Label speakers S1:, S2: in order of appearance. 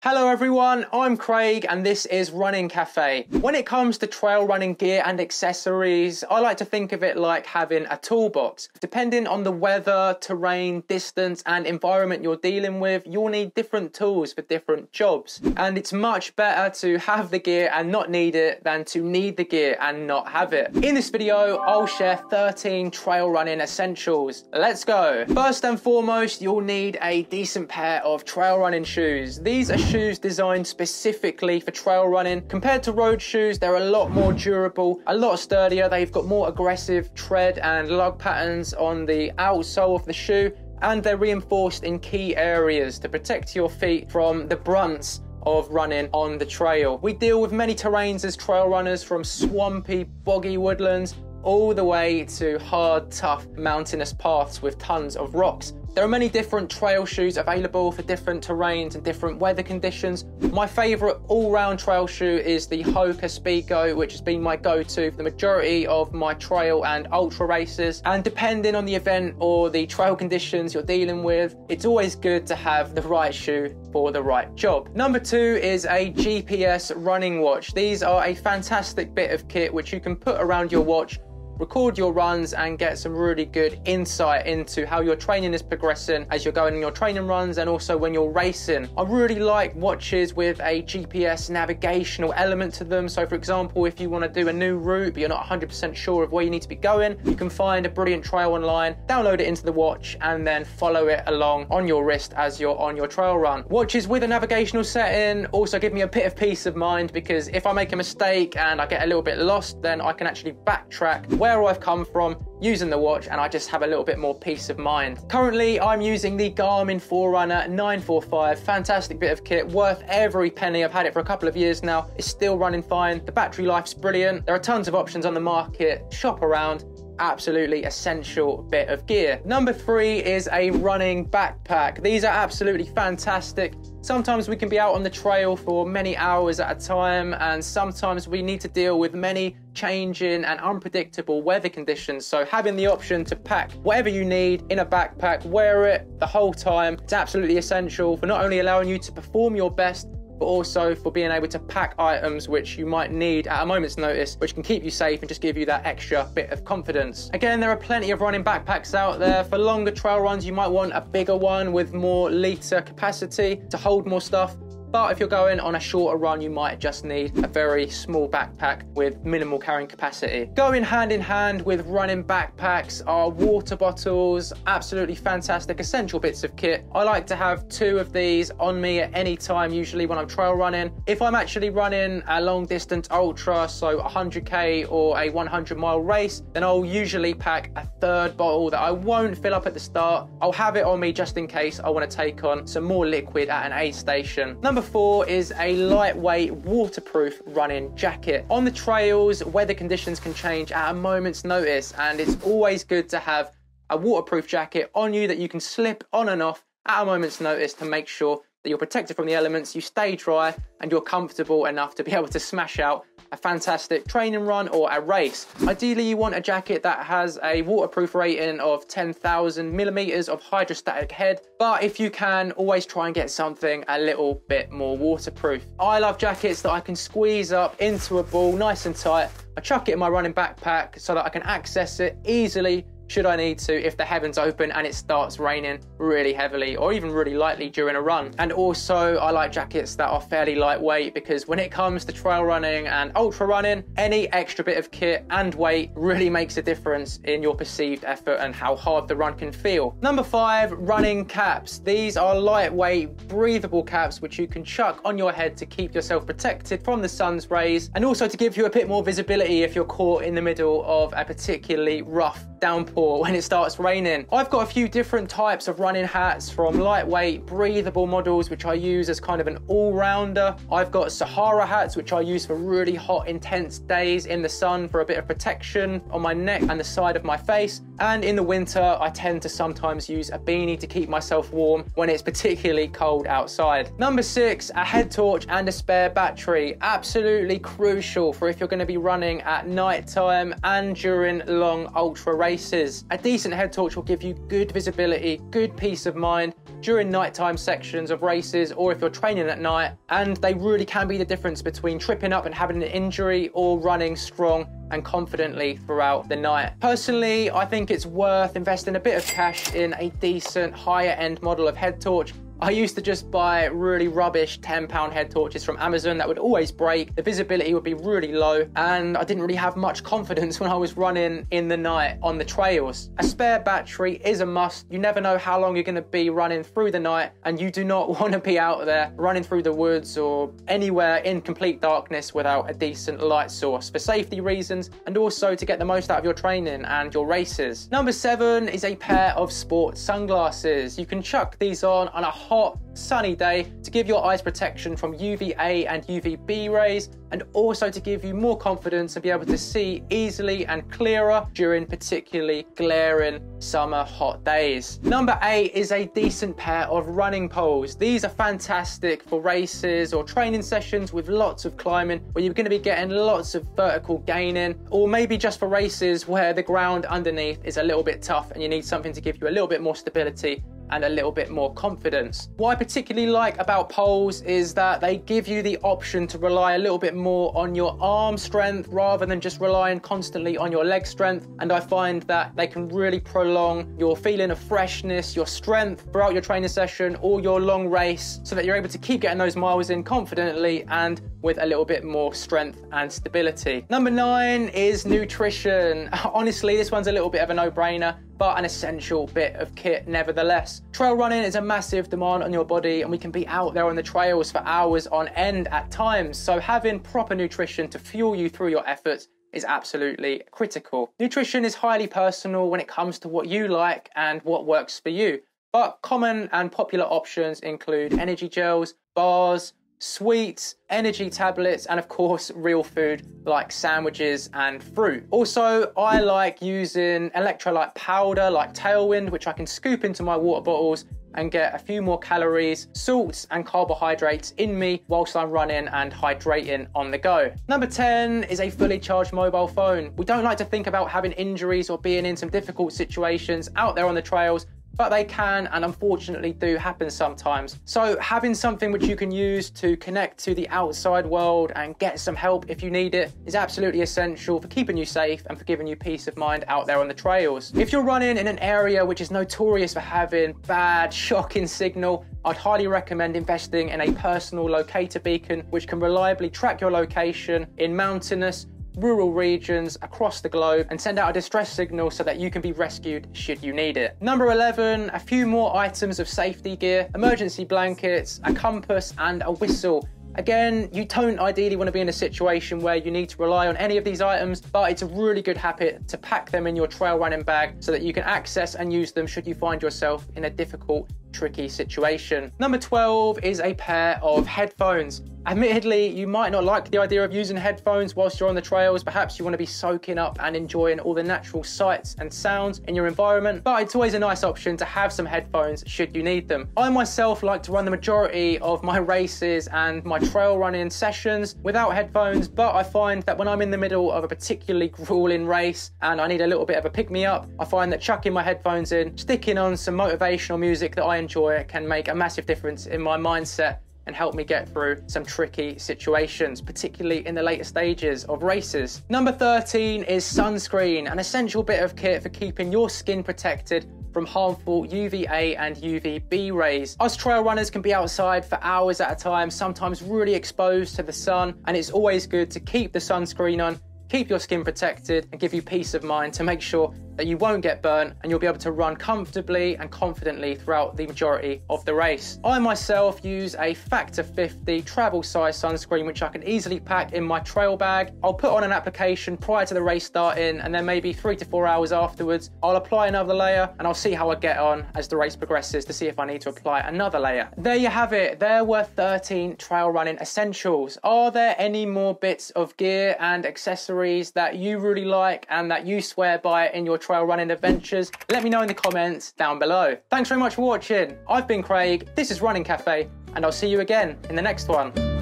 S1: Hello everyone, I'm Craig and this is Running Cafe. When it comes to trail running gear and accessories, I like to think of it like having a toolbox. Depending on the weather, terrain, distance and environment you're dealing with, you'll need different tools for different jobs. And it's much better to have the gear and not need it than to need the gear and not have it. In this video, I'll share 13 trail running essentials. Let's go. First and foremost, you'll need a decent pair of trail running shoes. These are shoes designed specifically for trail running. Compared to road shoes, they're a lot more durable, a lot sturdier. They've got more aggressive tread and lug patterns on the outsole of the shoe, and they're reinforced in key areas to protect your feet from the brunts of running on the trail. We deal with many terrains as trail runners, from swampy, boggy woodlands all the way to hard, tough, mountainous paths with tons of rocks. There are many different trail shoes available for different terrains and different weather conditions. My favourite all-round trail shoe is the Hoka Speedgo, which has been my go-to for the majority of my trail and ultra races. And depending on the event or the trail conditions you're dealing with, it's always good to have the right shoe for the right job. Number 2 is a GPS running watch. These are a fantastic bit of kit which you can put around your watch, record your runs and get some really good insight into how your training is progressing as you're going on your training runs and also when you're racing. I really like watches with a GPS navigational element to them. So for example, if you want to do a new route but you're not 100% sure of where you need to be going, you can find a brilliant trail online, download it into the watch and then follow it along on your wrist as you're on your trail run. Watches with a navigational setting also give me a bit of peace of mind, because if I make a mistake and I get a little bit lost, then I can actually backtrack where I've come from using the watch, and I just have a little bit more peace of mind. Currently, I'm using the Garmin Forerunner 945. Fantastic bit of kit, worth every penny. I've had it for a couple of years now. It's still running fine. The battery life's brilliant. There are tons of options on the market. Shop around. Absolutely essential bit of gear. Number 3 is a running backpack. These are absolutely fantastic. Sometimes we can be out on the trail for many hours at a time, and sometimes we need to deal with many changing and unpredictable weather conditions. So having the option to pack whatever you need in a backpack, wear it the whole time, it's absolutely essential for not only allowing you to perform your best, but also for being able to pack items which you might need at a moment's notice, which can keep you safe and just give you that extra bit of confidence. Again, there are plenty of running backpacks out there. For longer trail runs, you might want a bigger one with more litre capacity to hold more stuff. But if you're going on a shorter run, you might just need a very small backpack with minimal carrying capacity. Going hand in hand with running backpacks are water bottles. Absolutely fantastic, essential bits of kit. I like to have 2 of these on me at any time, usually when I'm trail running. If I'm actually running a long distance ultra, so 100k or a 100-mile race, then I'll usually pack a 3rd bottle that I won't fill up at the start. I'll have it on me just in case I want to take on some more liquid at an aid station. Number 4 is a lightweight waterproof running jacket. On the trails, weather conditions can change at a moment's notice, and it's always good to have a waterproof jacket on you that you can slip on and off at a moment's notice to make sure that you're protected from the elements, you stay dry, and you're comfortable enough to be able to smash out a fantastic training run or a race. Ideally, you want a jacket that has a waterproof rating of 10,000 millimeters of hydrostatic head, but if you can, always try and get something a little bit more waterproof. I love jackets that I can squeeze up into a ball nice and tight. I chuck it in my running backpack so that I can access it easily should I need to if the heavens open and it starts raining really heavily or even really lightly during a run. And also, I like jackets that are fairly lightweight, because when it comes to trail running and ultra running, any extra bit of kit and weight really makes a difference in your perceived effort and how hard the run can feel. Number 5, running caps. These are lightweight, breathable caps which you can chuck on your head to keep yourself protected from the sun's rays, and also to give you a bit more visibility if you're caught in the middle of a particularly rough downpour when it starts raining. I've got a few different types of running hats, from lightweight, breathable models which I use as kind of an all-rounder. I've got Sahara hats which I use for really hot, intense days in the sun for a bit of protection on my neck and the side of my face. And in the winter, I tend to sometimes use a beanie to keep myself warm when it's particularly cold outside. Number 6, a head torch and a spare battery. Absolutely crucial for if you're going to be running at night time and during long ultra races. races. A decent head torch will give you good visibility, good peace of mind during nighttime sections of races, or if you're training at night, and they really can be the difference between tripping up and having an injury or running strong and confidently throughout the night. Personally, I think it's worth investing a bit of cash in a decent higher end model of head torch. I used to just buy really rubbish £10 head torches from Amazon that would always break, the visibility would be really low, and I didn't really have much confidence when I was running in the night on the trails. A spare battery is a must. You never know how long you're going to be running through the night, and you do not want to be out there running through the woods or anywhere in complete darkness without a decent light source for safety reasons, and also to get the most out of your training and your races. Number 7 is a pair of sports sunglasses. You can chuck these on a hot sunny day to give your eyes protection from UVA and UVB rays, and also to give you more confidence and be able to see easily and clearer during particularly glaring summer hot days. Number 8 is a decent pair of running poles. These are fantastic for races or training sessions with lots of climbing, where you're going to be getting lots of vertical gaining, or maybe just for races where the ground underneath is a little bit tough and you need something to give you a little bit more stability and a little bit more confidence. What I particularly like about poles is that they give you the option to rely a little bit more on your arm strength rather than just relying constantly on your leg strength, and I find that they can really prolong your feeling of freshness, your strength throughout your training session or your long race, so that you're able to keep getting those miles in confidently and with a little bit more strength and stability. Number 9 is nutrition. Honestly, this one's a little bit of a no-brainer, but an essential bit of kit nevertheless. Trail running is a massive demand on your body, and we can be out there on the trails for hours on end at times, so having proper nutrition to fuel you through your efforts is absolutely critical. Nutrition is highly personal when it comes to what you like and what works for you, but common and popular options include energy gels, bars, sweets, energy tablets, and of course real food like sandwiches and fruit. Also, I like using electrolyte powder like Tailwind, which I can scoop into my water bottles and get a few more calories, salts and carbohydrates in me whilst I'm running and hydrating on the go. Number 10 is a fully charged mobile phone. We don't like to think about having injuries or being in some difficult situations out there on the trails, but they can and unfortunately do happen sometimes. So having something which you can use to connect to the outside world and get some help if you need it is absolutely essential for keeping you safe and for giving you peace of mind out there on the trails. If you're running in an area which is notorious for having bad, shocking signal, I'd highly recommend investing in a personal locator beacon which can reliably track your location in mountainous, rural regions across the globe and send out a distress signal so that you can be rescued should you need it. Number 11, a few more items of safety gear, emergency blankets, a compass and a whistle. Again, you don't ideally want to be in a situation where you need to rely on any of these items, but it's a really good habit to pack them in your trail running bag so that you can access and use them should you find yourself in a difficult, tricky situation. Number 12 is a pair of headphones. Admittedly, you might not like the idea of using headphones whilst you're on the trails. Perhaps you want to be soaking up and enjoying all the natural sights and sounds in your environment, but it's always a nice option to have some headphones should you need them. I myself like to run the majority of my races and my trail running sessions without headphones, but I find that when I'm in the middle of a particularly grueling race and I need a little bit of a pick-me-up, I find that chucking my headphones in, sticking on some motivational music that I enjoy can make a massive difference in my mindset and help me get through some tricky situations, particularly in the later stages of races. Number 13 is sunscreen, an essential bit of kit for keeping your skin protected from harmful UVA and UVB rays. Us trail runners can be outside for hours at a time, sometimes really exposed to the sun, and it's always good to keep the sunscreen on, keep your skin protected and give you peace of mind to make sure that you won't get burnt and you'll be able to run comfortably and confidently throughout the majority of the race. I myself use a factor 50 travel size sunscreen which I can easily pack in my trail bag. I'll put on an application prior to the race starting, and then maybe 3 to 4 hours afterwards I'll apply another layer, and I'll see how I get on as the race progresses to see if I need to apply another layer. There you have it. There were 13 trail running essentials. Are there any more bits of gear and accessories that you really like and that you swear by in your trail running adventures? Let me know in the comments down below. Thanks very much for watching. I've been Craig, this is Running Cafe, and I'll see you again in the next one.